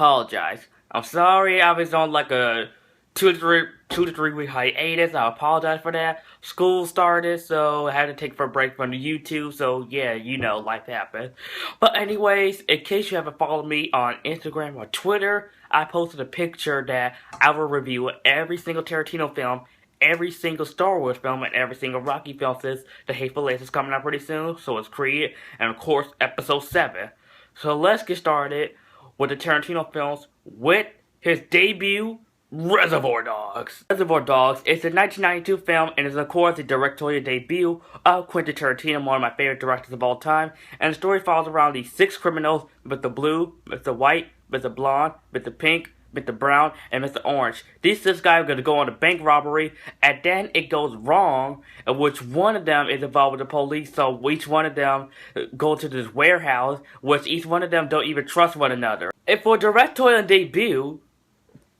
apologize. I'm sorry I was on like a 2 to 3 week hiatus. I apologize for that. School started, so I had to take a break from the YouTube. So yeah, you know, life happened. But anyways, in case you haven't followed me on Instagram or Twitter, I posted a picture that I will review every single Tarantino film, every single Star Wars film, and every single Rocky film since The Hateful Eight is coming out pretty soon. So it's Creed, and of course, Episode 7. So let's get started with the Tarantino films with his debut, Reservoir Dogs. Reservoir Dogs is a 1992 film and is of course the directorial debut of Quentin Tarantino, one of my favorite directors of all time. And the story follows around these 6 criminals, Mr. Blue, Mr. White, Mr. Blonde, Mr. Pink, Mr. Brown, and Mr. Orange. These 6 guys are going to go on a bank robbery, and then it goes wrong, in which one of them is involved with the police, so each one of them go to this warehouse, which each one of them don't even trust one another. And for directorial debut,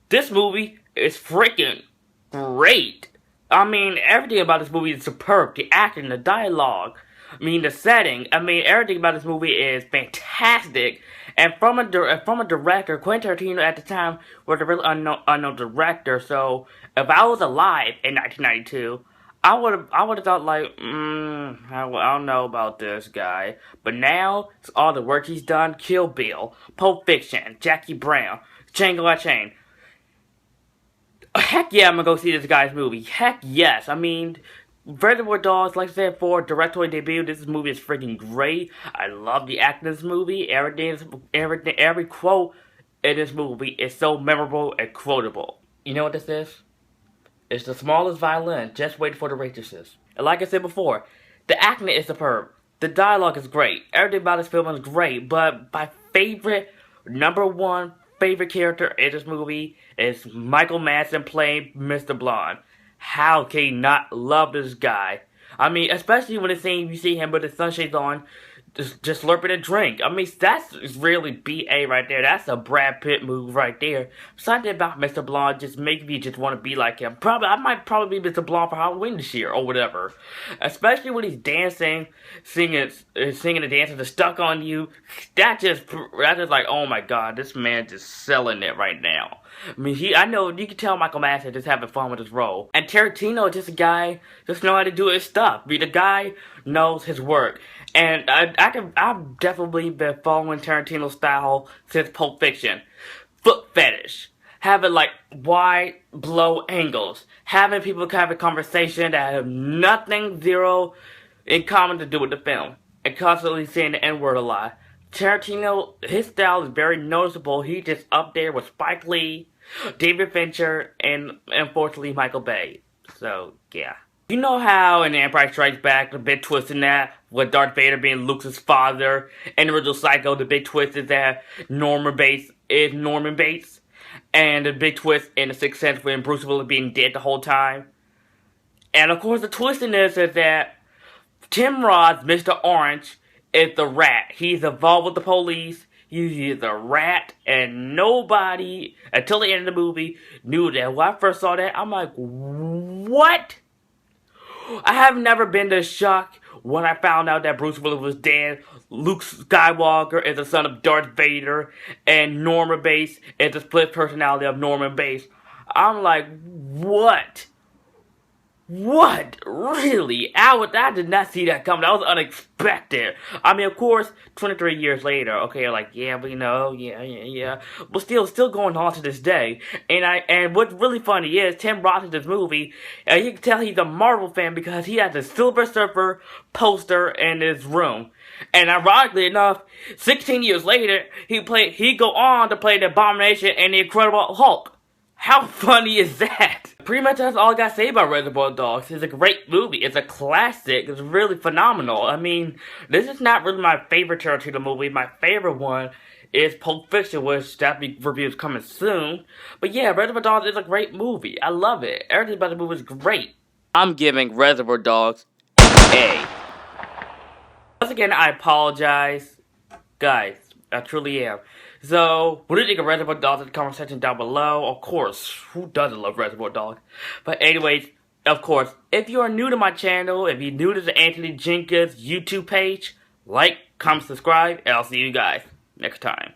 this movie is freaking great. I mean, everything about this movie is superb. The acting, the dialogue, I mean, the setting. I mean, everything about this movie is fantastic. And from a director, Quentin Tarantino at the time was a really unknown director. So if I was alive in 1992, I would have thought like, I don't know about this guy. But now, it's all the work he's done: Kill Bill, Pulp Fiction, Jackie Brown, Django Unchained. Heck yeah, I'm gonna go see this guy's movie. Heck yes. I mean, Reservoir Dogs, like I said, for directorial debut, this movie is freaking great. I love the acting in this movie. Every quote in this movie is so memorable and quotable. You know what this is? It's the smallest violin. Just wait for the waitresses. And like I said before, the acting is superb. The dialogue is great. Everything about this film is great. But my number one favorite character in this movie is Michael Madsen playing Mr. Blonde. How can you not love this guy? I mean, especially when you see him with his sunshades on, just slurping a drink. I mean, that's really BA right there. That's a Brad Pitt move right there. Something about Mr. Blonde just makes me just want to be like him. I might probably be Mr. Blonde for Halloween this year or whatever. Especially when he's dancing, singing and dancing to Stuck on You. That's just like, oh my god, this man just selling it right now. I mean, I know, you can tell Michael Madsen just having fun with his role. And Tarantino is just a guy, just know how to do his stuff. I mean, the guy knows his work. And I've definitely been following Tarantino's style since Pulp Fiction. Foot fetish. Having like wide blow angles. Having people have a conversation that have zero in common to do with the film. And constantly saying the N-word a lot. Tarantino, his style is very noticeable. He's just up there with Spike Lee, David Fincher, and unfortunately Michael Bay. So, yeah. You know how in The Empire Strikes Back, the big twist in that, with Darth Vader being Luke's father, and the original Psycho, the big twist is that Norman Bates is Norman Bates, and the big twist in The Sixth Sense when Bruce Willis being dead the whole time. And of course the twist in this is that Tim Roth's Mr. Orange is the rat. He's involved with the police. He's a rat, and nobody, until the end of the movie, knew that. When I first saw that, I'm like, what? I have never been this shocked when I found out that Bruce Willis was dead. Luke Skywalker is the son of Darth Vader, and Norman Bates is the split personality of Norman Bates. I'm like, what? What? Really? I did not see that coming. That was unexpected. I mean, of course, 23 years later, okay, like, yeah, we know, yeah. But still going on to this day. And what's really funny is, Tim Roth in this movie, you can tell he's a Marvel fan because he has a Silver Surfer poster in his room. And ironically enough, 16 years later, he go on to play the Abomination and the Incredible Hulk. How funny is that? Pretty much that's all I gotta say about Reservoir Dogs. It's a great movie. It's a classic. It's really phenomenal. I mean, this is not really my favorite Tarantino movie. My favorite one is Pulp Fiction, which that review is coming soon. But yeah, Reservoir Dogs is a great movie. I love it. Everything about the movie is great. I'm giving Reservoir Dogs an A. Once again, I apologize. Guys, I truly am. So, what do you think of Reservoir Dogs in the comment section down below? Of course, who doesn't love Reservoir Dogs? But anyways, of course, if you are new to my channel, if you're new to the Anthony Jenkins YouTube page, like, comment, subscribe, and I'll see you guys next time.